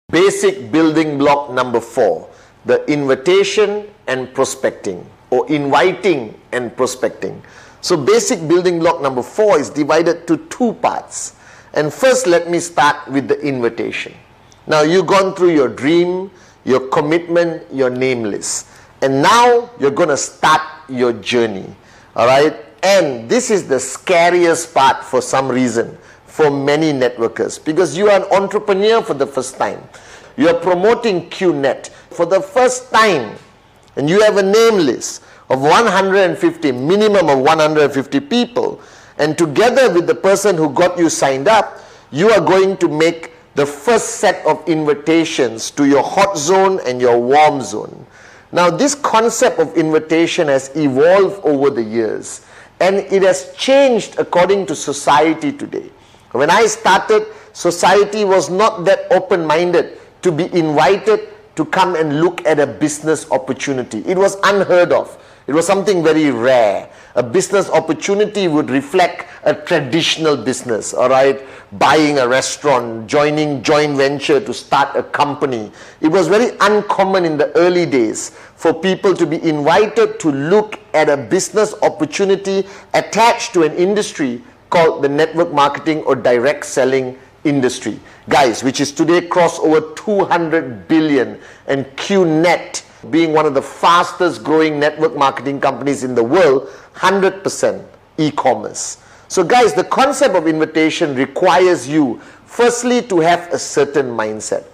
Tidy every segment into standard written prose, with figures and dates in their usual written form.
Basic building block number 4, the invitation and prospecting, or inviting and prospecting. So basic building block number 4 is divided to 2 parts. And first let me start with the invitation. Now you've gone through your dream, your commitment, your name list. And now you're going to start your journey. Alright? And this is the scariest part for some reason for many networkers, because you are an entrepreneur for the first time. You are promoting QNET for the first time, and you have a name list of 150, minimum of 150 people, and together with the person who got you signed up, you are going to make the first set of invitations to your hot zone and your warm zone. Now this concept of invitation has evolved over the years, and it has changed according to society today. When I started, society was not that open-minded to be invited to come and look at a business opportunity. It was unheard of. It was something very rare. A business opportunity would reflect a traditional business, all right? Buying a restaurant, joining joint venture to start a company. It was very uncommon in the early days for people to be invited to look at a business opportunity attached to an industry called the network marketing or direct selling industry. Guys, which is today crossed over 200 billion, and QNET being one of the fastest growing network marketing companies in the world, 100% e-commerce. So guys, the concept of invitation requires you firstly to have a certain mindset.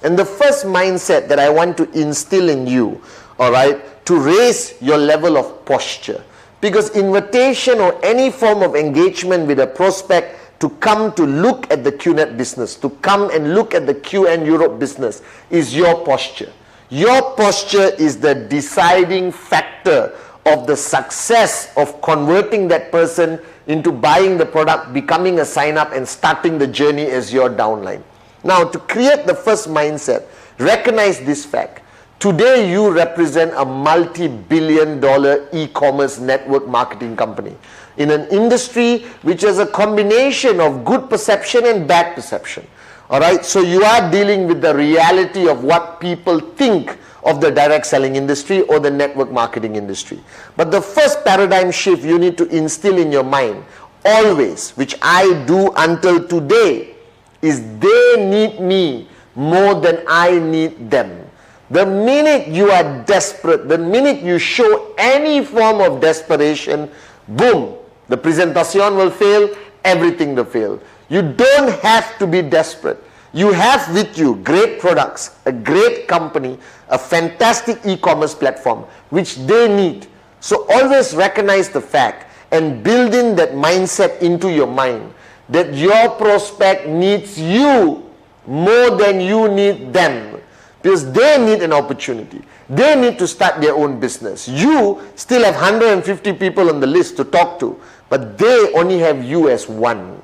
And the first mindset that I want to instill in you, alright, to raise your level of posture. Because invitation or any form of engagement with a prospect to come to look at the QNET business, to come and look at the QN Europe business, is your posture. Your posture is the deciding factor of the success of converting that person into buying the product, becoming a sign-up, and starting the journey as your downline. Now, to create the first mindset, recognize this fact. Today, you represent a multi-billion-dollar e-commerce network marketing company in an industry which has a combination of good perception and bad perception. Alright, so you are dealing with the reality of what people think of the direct selling industry or the network marketing industry. But the first paradigm shift you need to instill in your mind, always, which I do until today, is they need me more than I need them. The minute you are desperate, the minute you show any form of desperation, boom, the presentation will fail, everything will fail. You don't have to be desperate. You have with you great products, a great company, a fantastic e-commerce platform, which they need. So always recognize the fact and build in that mindset into your mind that your prospect needs you more than you need them. Because they need an opportunity. They need to start their own business. You still have 150 people on the list to talk to, but they only have you as one.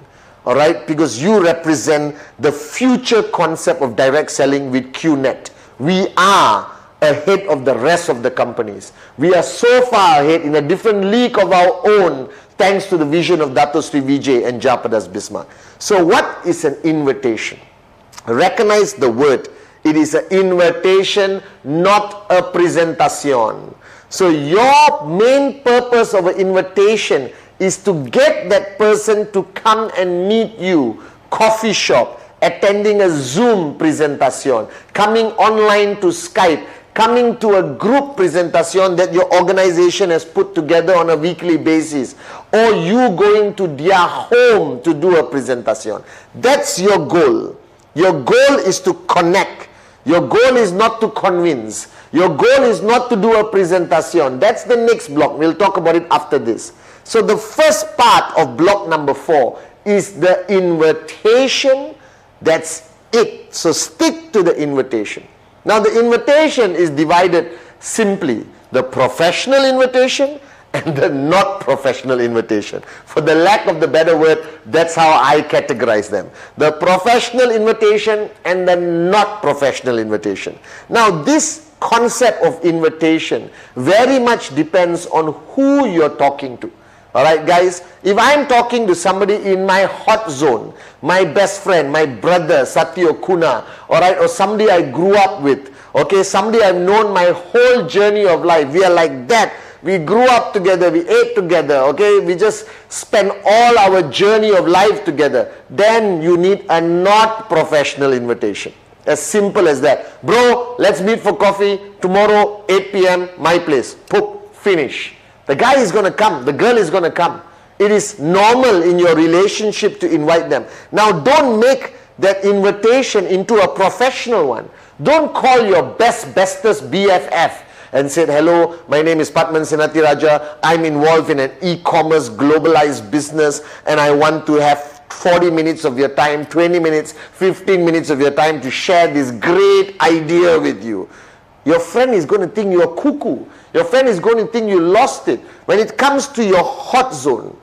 Alright? Because you represent the future concept of direct selling with QNET. We are ahead of the rest of the companies. We are so far ahead in a different league of our own, thanks to the vision of Dato Sri Vijay and Japadas Bismarck. So what is an invitation? Recognize the word. It is an invitation, not a presentation. So your main purpose of an invitation is to get that person to come and meet you, coffee shop, attending a Zoom presentation, coming online to Skype, coming to a group presentation that your organization has put together on a weekly basis, or you going to their home to do a presentation. That's your goal. Your goal is to connect. Your goal is not to convince. Your goal is not to do a presentation. That's the next block. We'll talk about it after this. So the first part of block number 4 is the invitation. That's it. So stick to the invitation. Now the invitation is divided simply. The professional invitation and the not professional invitation. For the lack of the better word, that's how I categorize them. The professional invitation and the not professional invitation. Now this concept of invitation very much depends on who you're talking to. Alright guys, if I'm talking to somebody in my hot zone, my best friend, my brother, Satya Kuna, alright, or somebody I grew up with, okay, somebody I've known my whole journey of life, we are like that. We grew up together, we ate together, okay, we just spent all our journey of life together. Then you need a not professional invitation. As simple as that. Bro, let's meet for coffee tomorrow, 8 p.m, my place. Poop, finish. The guy is going to come, the girl is going to come. It is normal in your relationship to invite them. Now don't make that invitation into a professional one. Don't call your bestest BFF and say, hello, my name is Pathman Senathiraha. I'm involved in an e-commerce globalized business and I want to have 40 minutes of your time, 20 minutes, 15 minutes of your time to share this great idea with you. Your friend is going to think you're cuckoo. Your friend is going to think you lost it. When it comes to your hot zone,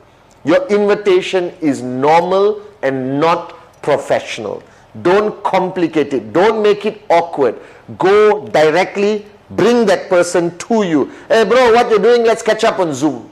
your invitation is normal and not professional. Don't complicate it. Don't make it awkward. Go directly, bring that person to you. Hey bro, what you're doing? Let's catch up on Zoom.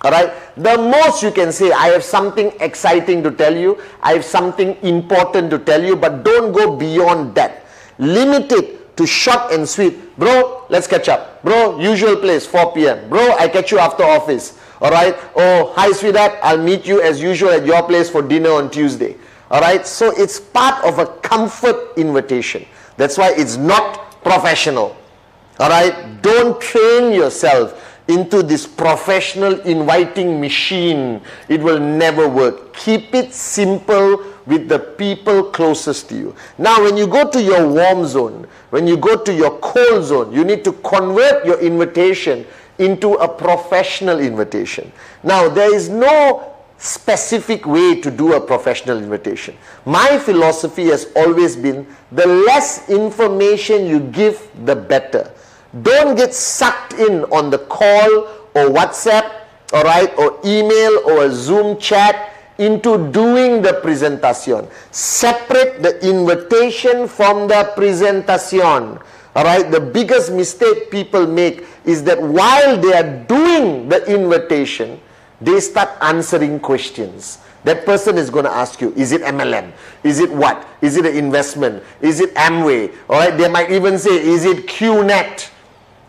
Alright? The most you can say, I have something exciting to tell you. I have something important to tell you, but don't go beyond that. Limit it to short and sweet. Bro, let's catch up. Bro, usual place, 4 p.m. Bro, I catch you after office. Alright? Oh, hi sweetheart, I'll meet you as usual at your place for dinner on Tuesday. Alright? So it's part of a comfort invitation. That's why it's not professional. Alright? Don't train yourself into this professional inviting machine. It will never work. Keep it simple with the people closest to you. Now when you go to your warm zone, when you go to your cold zone, you need to convert your invitation into a professional invitation. Now there is no specific way to do a professional invitation. My philosophy has always been, the less information you give, the better. Don't get sucked in on the call or WhatsApp, alright, or email or a Zoom chat into doing the presentation. Separate the invitation from the presentation. Alright, the biggest mistake people make is that while they are doing the invitation, they start answering questions. That person is going to ask you, is it MLM? Is it what? Is it an investment? Is it Amway? Alright, they might even say, is it QNET?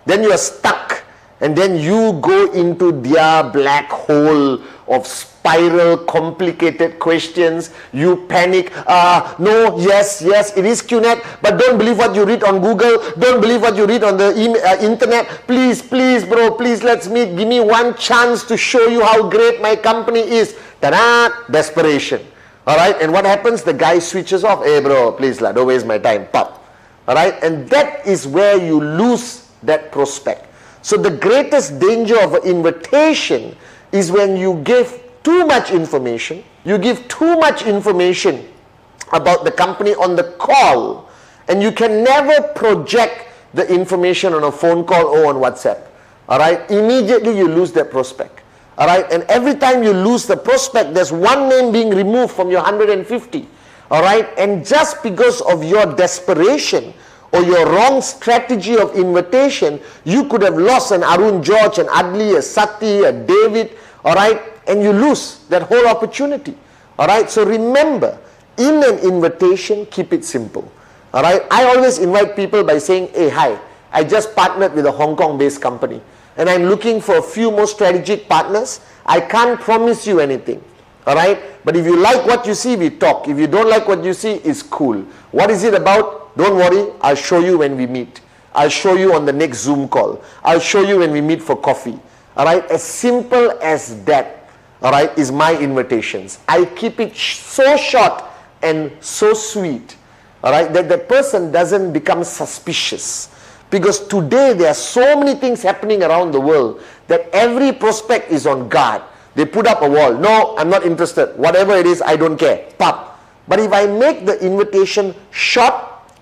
Then you are stuck, and then you go into their black hole of spiral, complicated questions. You panic. No, yes, it is QNET, but don't believe what you read on Google. Don't believe what you read on the internet. Please, bro, please, let's meet. Give me one chance to show you how great my company is. Ta-da! Desperation. Alright, and what happens? The guy switches off. Hey bro, please, don't waste my time. Pop. Alright, and that is where you lose that prospect. So the greatest danger of an invitation is when you give too much information. You give too much information about the company on the call, and you can never project the information on a phone call or on WhatsApp. Alright, immediately you lose that prospect. Alright, and every time you lose the prospect, there's one name being removed from your 150. Alright, and just because of your desperation or your wrong strategy of invitation, you could have lost an Arun George, an Adli, a Sati, a David, alright, and you lose that whole opportunity. Alright, so remember, in an invitation, keep it simple. Alright, I always invite people by saying, hey, hi, I just partnered with a Hong Kong-based company, and I'm looking for a few more strategic partners. I can't promise you anything. Alright, but if you like what you see, we talk. If you don't like what you see, it's cool. What is it about? Don't worry, I'll show you when we meet. I'll show you on the next Zoom call. I'll show you when we meet for coffee. Alright, as simple as that, alright, is my invitations. I keep it so short and so sweet, alright, that the person doesn't become suspicious. Because today there are so many things happening around the world that every prospect is on guard. They put up a wall. No, I'm not interested. Whatever it is, I don't care. Pop. But if I make the invitation short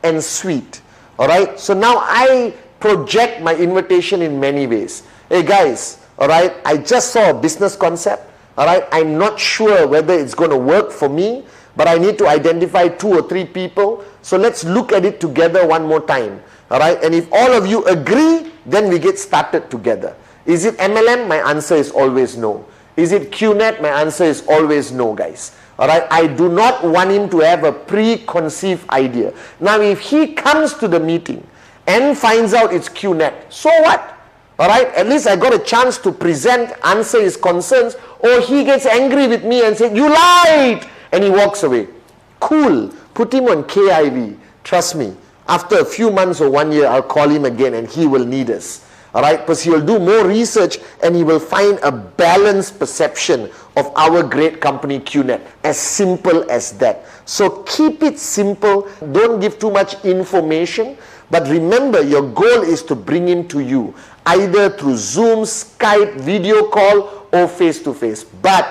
and sweet, alright, so now I project my invitation in many ways. Hey guys, alright, I just saw a business concept, alright, I'm not sure whether it's going to work for me, but I need to identify 2 or 3 people, so let's look at it together one more time, alright, and if all of you agree, then we get started together. Is it MLM? My answer is always no. Is it QNET? My answer is always no, guys. Alright, I do not want him to have a preconceived idea. Now, if he comes to the meeting and finds out it's QNET, so what? Alright, at least I got a chance to present, answer his concerns, or he gets angry with me and says, you lied! And he walks away. Cool. Put him on KIV. Trust me, after a few months or 1 year, I'll call him again and he will need us. Alright, because he will do more research and he will find a balanced perception of our great company QNET. As simple as that. So keep it simple. Don't give too much information. But remember, your goal is to bring him to you, either through Zoom, Skype, video call, or face-to-face. But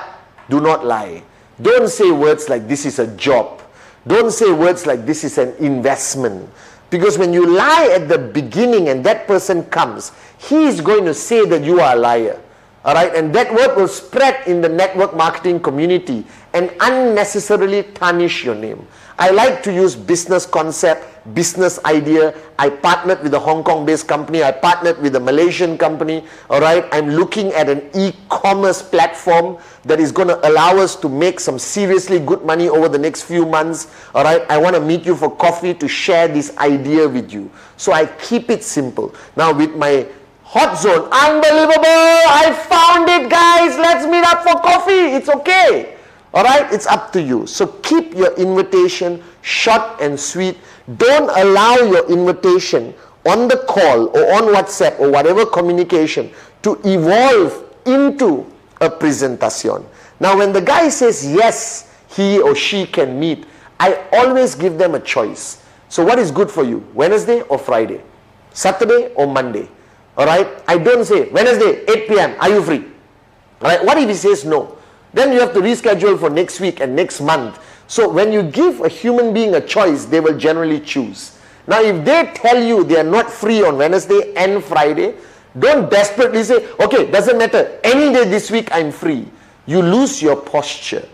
do not lie. Don't say words like this is a job. Don't say words like this is an investment. Because when you lie at the beginning and that person comes, he is going to say that you are a liar. Alright, and that word will spread in the network marketing community and unnecessarily tarnish your name. I like to use business concept, business idea. I partnered with a Hong Kong based company. I partnered with a Malaysian company. Alright, I'm looking at an e-commerce platform that is going to allow us to make some seriously good money over the next few months. Alright, I want to meet you for coffee to share this idea with you. So I keep it simple. Now with my hot zone, unbelievable, I found it, guys, let's meet up for coffee. It's okay. Alright, it's up to you. So keep your invitation short and sweet. Don't allow your invitation on the call or on WhatsApp or whatever communication to evolve into a presentation. Now when the guy says yes, he or she can meet, I always give them a choice. So what is good for you? Wednesday or Friday? Saturday or Monday? Alright, I don't say Wednesday 8 p.m. are you free? Alright, what if he says no? Then you have to reschedule for next week and next month. So when you give a human being a choice, they will generally choose. Now if they tell you they are not free on Wednesday and Friday, don't desperately say, okay, doesn't matter, any day this week I'm free. You lose your posture.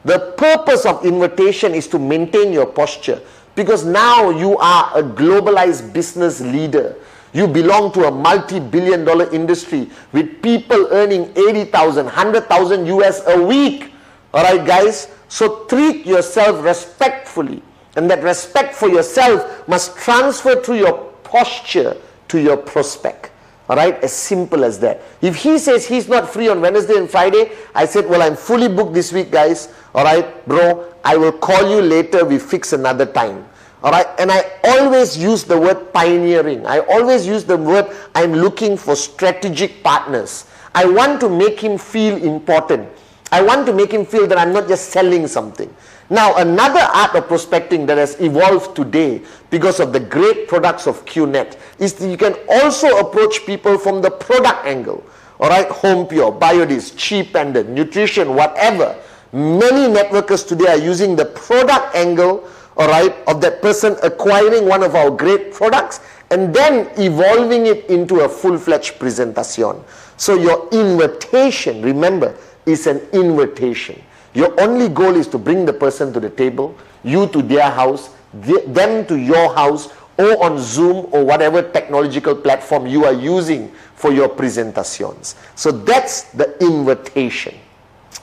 The purpose of invitation is to maintain your posture, because now you are a globalized business leader. You belong to a multi-billion-dollar industry with people earning 80,000, 100,000 US a week. Alright guys, so treat yourself respectfully, and that respect for yourself must transfer through your posture to your prospect. Alright, as simple as that. If he says he's not free on Wednesday and Friday, I said, well, I'm fully booked this week, guys. Alright, bro, I will call you later, we fix another time. Alright, and I always use the word pioneering. I always use the word I'm looking for strategic partners. I want to make him feel important. I want to make him feel that I'm not just selling something. Now, another art of prospecting that has evolved today because of the great products of QNET is that you can also approach people from the product angle. Alright, Home Pure, Biodis, Cheap Pendant, Nutrition, whatever. Many networkers today are using the product angle, alright, of that person acquiring one of our great products and then evolving it into a full-fledged presentation. So your invitation, remember, is an invitation. Your only goal is to bring the person to the table, you to their house, them to your house, or on Zoom or whatever technological platform you are using for your presentations. So that's the invitation.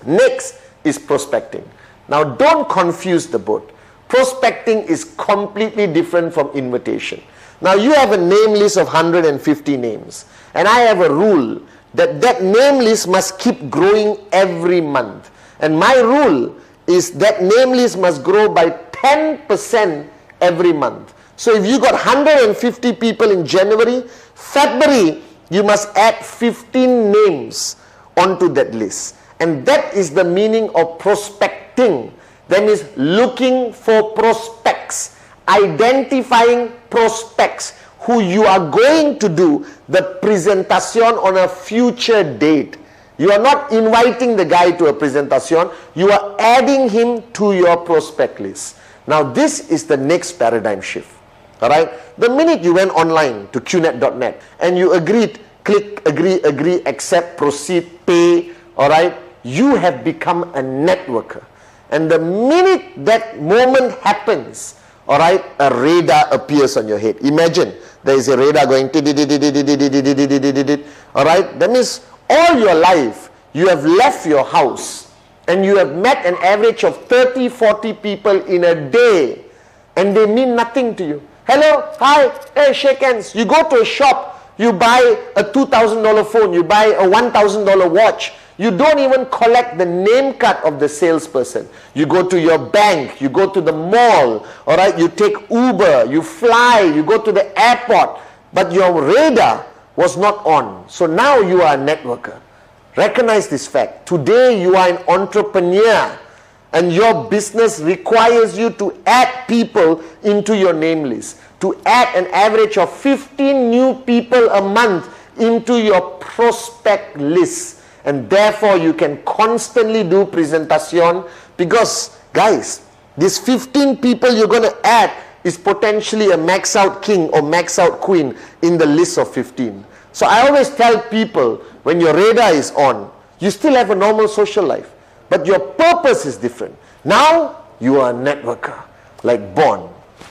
Next is prospecting. Now don't confuse the both. Prospecting is completely different from invitation. Now you have a name list of 150 names, and I have a rule that that name list must keep growing every month. And my rule is that name list must grow by 10% every month. So if you got 150 people in January, February, you must add 15 names onto that list. And that is the meaning of prospecting. That means looking for prospects, identifying prospects who you are going to do the presentation on a future date. You are not inviting the guy to a presentation, you are adding him to your prospect list. Now this is the next paradigm shift. Alright, the minute you went online to QNET.net and you agreed, click, agree, accept, proceed, pay, alright, you have become a networker. And the minute that moment happens, alright, a radar appears on your head. Imagine there is a radar going, alright, that means all your life you have left your house and you have met an average of 30, 40 people in a day and they mean nothing to you. Hello, hi, hey, shake hands. You go to a shop, you buy a $2,000 phone, you buy a $1,000 watch. You don't even collect the name card of the salesperson. You go to your bank, you go to the mall, all right, you take Uber, you fly, you go to the airport, but your radar was not on. So now you are a networker. Recognize this fact. Today you are an entrepreneur and your business requires you to add people into your name list, to add an average of 15 new people a month into your prospect list. And therefore you can constantly do presentation, because guys, these 15 people you're going to add is potentially a max out king or max out queen in the list of 15. So I always tell people, when your radar is on, you still have a normal social life, but your purpose is different. Now you are a networker, like Bond,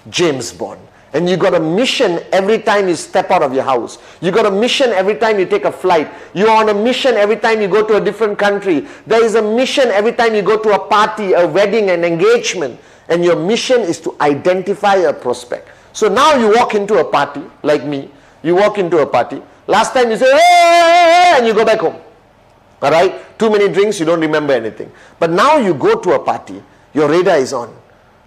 James Bond. And you got a mission every time you step out of your house. You got a mission every time you take a flight. You're on a mission every time you go to a different country. There is a mission every time you go to a party, a wedding, an engagement. And your mission is to identify a prospect. So now you walk into a party, like me. You walk into a party. Last time you say, hey, and you go back home. Alright? Too many drinks, you don't remember anything. But now you go to a party, your radar is on.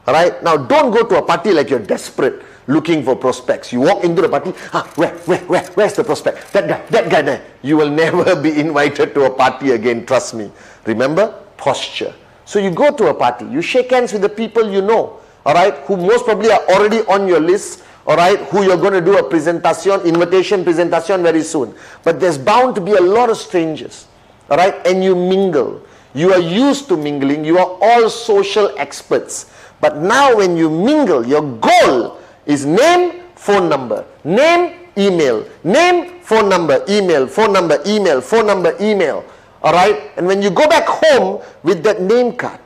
Alright? Now don't go to a party like you're desperate, looking for prospects. You walk into the party, where's the prospect? That guy there. You will never be invited to a party again, trust me. Remember? Posture. So you go to a party, you shake hands with the people you know, alright, who most probably are already on your list, alright, who you're going to do a presentation, invitation presentation very soon. But there's bound to be a lot of strangers, alright, and you mingle. You are used to mingling, you are all social experts. But now when you mingle, your goal is name, phone number, name, email, name, phone number, email, phone number, email, phone number, email. Alright? And when you go back home with that name card,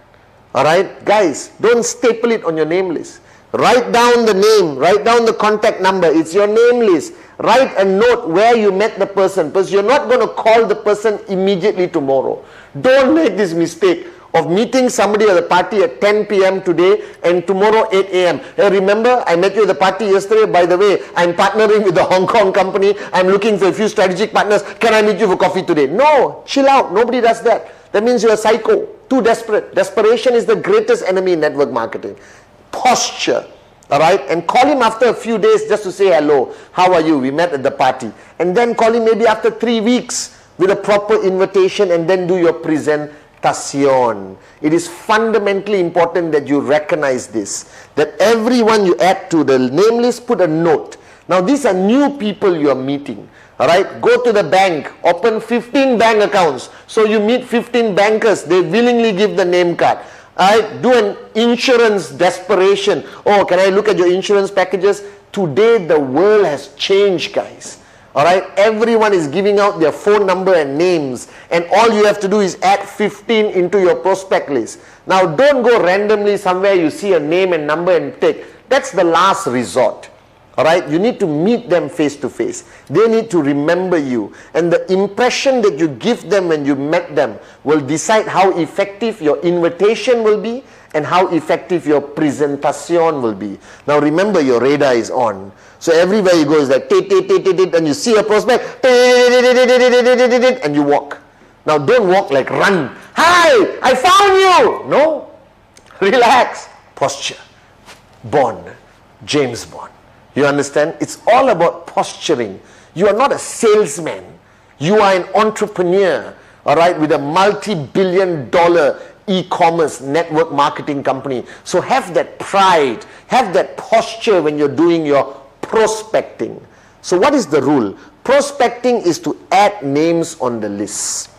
alright, guys, don't staple it on your name list. Write down the name, write down the contact number, it's your name list. Write a note where you met the person, because you're not going to call the person immediately tomorrow. Don't make this mistake of meeting somebody at the party at 10 p.m. today and tomorrow 8 a.m. Hey, remember, I met you at the party yesterday. By the way, I'm partnering with the Hong Kong company. I'm looking for a few strategic partners. Can I meet you for coffee today? No, chill out. Nobody does that. That means you're a psycho. Too desperate. Desperation is the greatest enemy in network marketing. Posture. Alright? And call him after a few days just to say hello. How are you? We met at the party. And then call him maybe after 3 weeks with a proper invitation, and then do your presentation. It is fundamentally important that you recognize this, that everyone you add to the name list, put a note. Now these are new people you are meeting. Alright, go to the bank, open 15 bank accounts. So you meet 15 bankers, they willingly give the name card. Alright, do an insurance desperation. Oh, can I look at your insurance packages? Today the world has changed, guys. Alright, everyone is giving out their phone number and names, and all you have to do is add 15 into your prospect list. Now don't go randomly somewhere you see a name and number and take. That's the last resort. Alright, you need to meet them face to face. They need to remember you, and the impression that you give them when you met them will decide how effective your invitation will be and how effective your presentation will be. Now remember, your radar is on. So everywhere you go is like, and you see a prospect, and you walk. Now don't walk like run. Hi, I found you. No, relax. Posture. Bond. James Bond. You understand? It's all about posturing. You are not a salesman. You are an entrepreneur, all right, with a multi-billion-dollar e-commerce network marketing company. So have that pride, have that posture when you're doing your prospecting. So what is the rule? Prospecting is to add names on the list.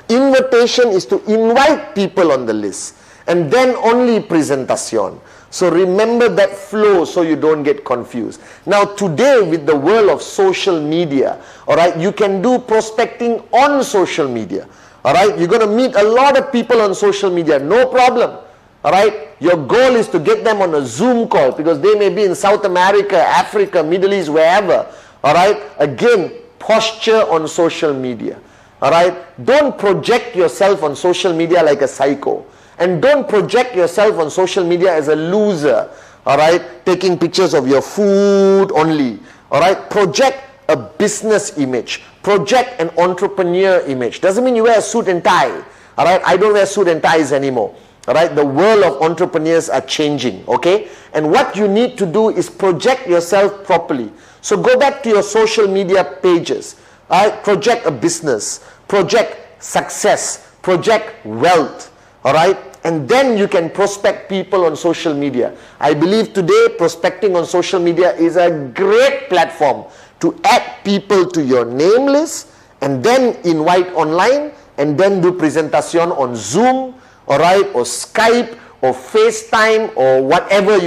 Invitation is to invite people on the list. And then only presentation. So remember that flow so you don't get confused. Now today, with the world of social media, alright, you can do prospecting on social media. Alright, you're going to meet a lot of people on social media, no problem. Alright, your goal is to get them on a Zoom call, because they may be in South America, Africa, Middle East, wherever. Alright, again, posture on social media. Alright, don't project yourself on social media like a psycho, and don't project yourself on social media as a loser. Alright, taking pictures of your food only. Alright, project a business image, project an entrepreneur image. Doesn't mean you wear a suit and tie. Alright, I don't wear suit and ties anymore. Alright, the world of entrepreneurs are changing, okay? And what you need to do is project yourself properly. So go back to your social media pages. Alright, project a business, project success, project wealth. Alright, and then you can prospect people on social media. I believe today prospecting on social media is a great platform to add people to your name list and then invite online and then do presentation on Zoom, alright, or Skype or FaceTime or whatever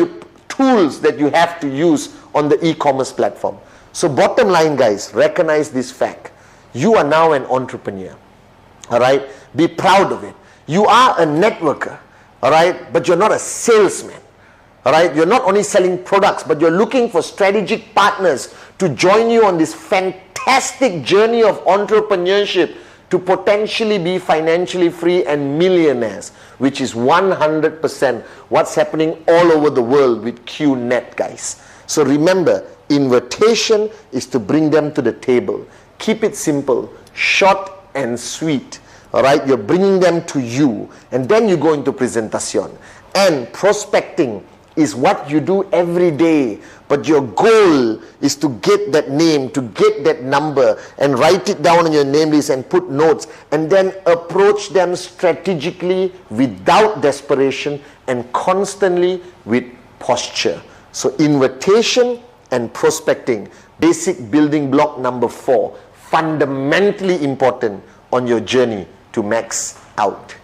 tools that you have to use on the e-commerce platform. So bottom line, guys, recognize this fact. You are now an entrepreneur. Alright, be proud of it. You are a networker, alright, but you're not a salesman. Alright, you're not only selling products, but you're looking for strategic partners to join you on this fantastic journey of entrepreneurship to potentially be financially free and millionaires, which is 100% what's happening all over the world with QNET, guys. So remember, invitation is to bring them to the table. Keep it simple, short and sweet. Alright, you're bringing them to you, and then you go into presentation. And prospecting is what you do every day, but your goal is to get that name, to get that number, and write it down on your name list and put notes, and then approach them strategically without desperation and constantly with posture. So invitation and prospecting, basic building block number 4, fundamentally important on your journey to max out.